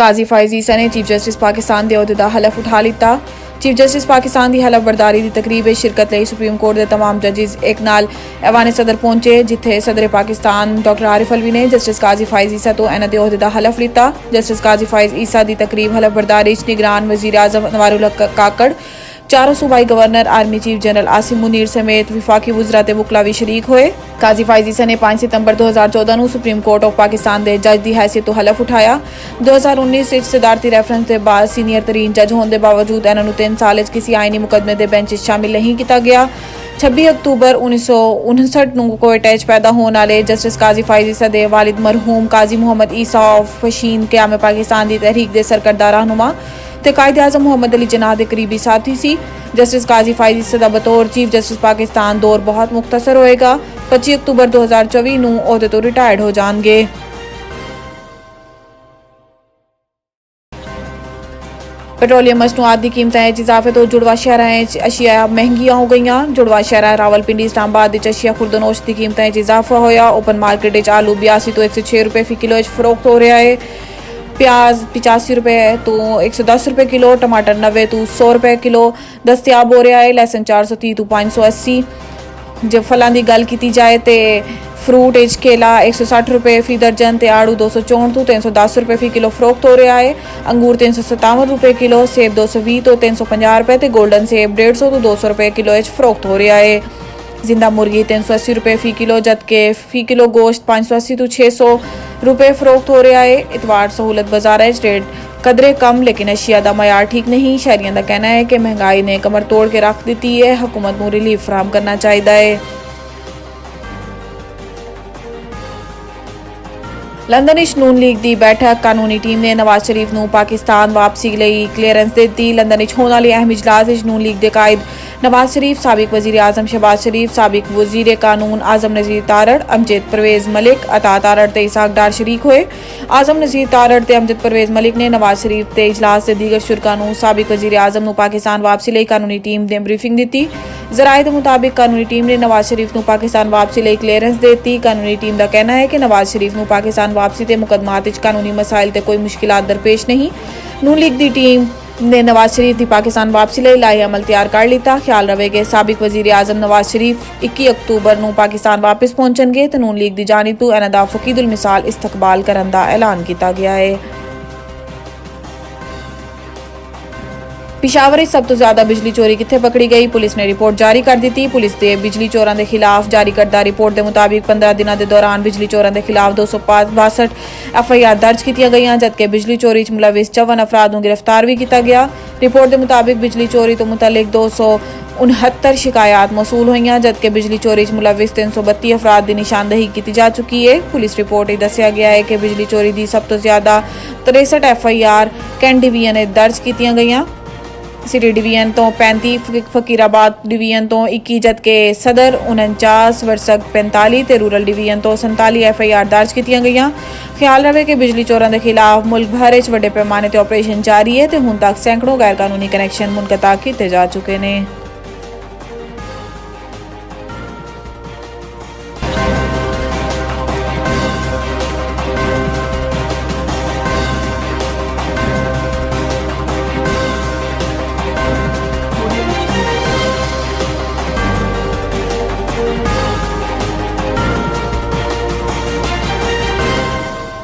काजी फाइज ईसा ने chief justice Pakistan के अहुदे दा हलफ उठा लिता। चीफ जस्टिस पाकिस्तान की हलफ बरदारी की तकरीब शिरकत लई सुप्रीम कोर्ट के तमाम जजिज एक नाल ऐवान सदर पहुंचे, जिथे सदर पाकिस्तान डॉक्टर आरिफ अलवी ने जस्टिस काजी फाइज ईसा तो इन्हां दे अहुदे दा हलफ लिता। जस्टिस काजी फाइज ईसा की तकरीब हलफ बरदारी निगरान वजीर आजम नवारुल हक काकड़, चारों सूबाई governor, army chief general Asim Munir समेत विफाकी वज़रा ते वकला भी शरीक होए। काजी फाइज ईसा ने 5 सितंबर 2014 ਨੂੰ सुप्रीम कोर्ट ऑफ पाकिस्तान के जज की हैसियत तो हलफ उठाया। 2019 ਵਿੱਚ सदारती रैफरेंस के बाद सीनियर तरीन जज होने के बावजूद इन्होंने 3 साल किसी आईनी मुकदमे के बेंच शामिल नहीं किया गया। 26 अक्तूबर 1959 ਨੂੰ कोयटा पैदा होने वाले जस्टिस काजी फाइज ईसा के वालिद मरहूम काजी मुहम्मद ईसा ऑफ फशीन क़याम पाकिस्तान की तहरीक के सरकर्दा रहनुमा ते कायद आज़म मुहम्मद अली जिन्नाह के करीबी साथी सी। जस्टिस काजी फाइज ईसा का बतौर चीफ जस्टिस पाकिस्तान दौर बहुत मुख्तसर होएगा। 25 अक्तूबर 2024 ਨੂੰ अहुदे तो रिटायर्ड हो जाएंगे। पेट्रोलियम मसनूआत की कीमतें इजाफे तो जुड़वा शहर अशिया महंगियां हो गई। जुड़वा शहर रावलपिंडी इस्लामाबाद अशिया खुरदनोश की कीमतें इजाफा होया। ओपन मार्केट आलू 82 तो 106 रुपए फी किलो फरोख्त हो रहा है। प्याज 85 रुपए तो 110 रुपए किलो, टमाटर 90 तो 100 रुपए किलो दस्तियाब हो रहा है। लहसन 430 तो 580। जब फलों की गल की जाए तो फ्रूट केला 160 रुपए फी दर्जन, ते आड़ू 264 तो 310 रुपए फी किलो फरोख्त हो रहा है। अंगूर 357 रुपए किलो, सेब 220 तो 350 रुपए, ते गोल्डन सेब 150 तो 200 रुपए किलो फरोख्त हो रहा है। जिंदा मुर्गी 380 रुपए फी किलो, जबकि फी किलो गोश्त 580 तो 600 रुपए फरोख्त हो रहा है। इतवार सहूलत बाजार रेट कदरे कम, लेकिन अशिया का मयार ठीक नहीं। शहरियों का कहना है कि महंगाई ने कमर तोड़ के रख दी है, हुकूमत को रिलीफ फराहम करना चाहिए है। लंदन विच नून लीग की बैठक, कानूनी टीम ने नवाज शरीफ को पाकिस्तान वापसी लई क्लीयरेंस दे दी। लंदन विच होने वाले अहम इजलास विच नून लीग के कायद नवाज शरीफ, साबिक वजीर आजम शहबाज शरीफ, साबिक वजीर कानून आजम नज़ीर तारड़, अमजद परवेज मलिक, अता तारड़ ते इसहाक डार शरीक हुए। आजम नज़ीर तारड़ ते अमजद परवेज मलिक ने नवाज शरीफ के इजलास के दीगर शुरका को साबिक वजीर आजम को पाकिस्तान वापसी लई कानूनी टीम ने ब्रीफिंग दी। जराए के मुताबिक कानूनी टीम ने नवाज शरीफ को पाकिस्तान वापसी लई क्लीयरेंस दे दी। कानूनी टीम का कहना है कि नवाज शरीफ को पाकिस्तान वापसी के मुकदमात कानूनी मसाइल ते कोई मुश्किलात दरपेश नहीं। नून लीग की टीम ने नवाज शरीफ की पाकिस्तान वापसी लई लाहे अमल तैयार कर लिता। ख्याल रहे कि साबिक वजीर आजम नवाज शरीफ 21 अक्तूबर को पाकिस्तान वापस पहुंचणगे ते नून लीग की जानिब तो इन्हां दा फकीदुल मिसाल इस्तकबाल करन दा ऐलान किया गया है। पिशावर सब तो ज्यादा बिजली चोरी कित्थे पकड़ी गई, पुलिस ने रिपोर्ट जारी कर दी। पुलिस ने बिजली चोरों के खिलाफ जारी करदा रिपोर्ट के मुताबिक 15 दिनों के दौरान बिजली चोरों के खिलाफ 262 FIR दर्ज की गई, जबकि बिजली चोरी मुलविस 54 अफराद को गिरफ्तार भी किया गया। रिपोर्ट के मुताबिक बिजली चोरी तो मुतलिक 269 शिकायत मौसूल हुई, जबकि बिजली चोरी मुलविस 332 अफराद की निशानदही की जा चुकी है। पुलिस रिपोर्ट दसिया गया है कि बिजली चोरी की सब तो ज्यादा 63 FIR कैंट डिवीजन दर्ज की गई। सिटी डिवीजन तो 35, फकीराबाद डिवीजन तो 21, जबकि सदर 49, वरसग 45 ते रूरल डिवीजन तो 47 FIR दर्ज की गई। ख्याल रहे कि बिजली चोरों के खिलाफ मुल्क भर च वड्डे पैमाने पर ऑपरेशन जारी है ते हुण तक सैकड़ों गैर कानूनी कनैक्शन मुनकता किए जा चुके हैं।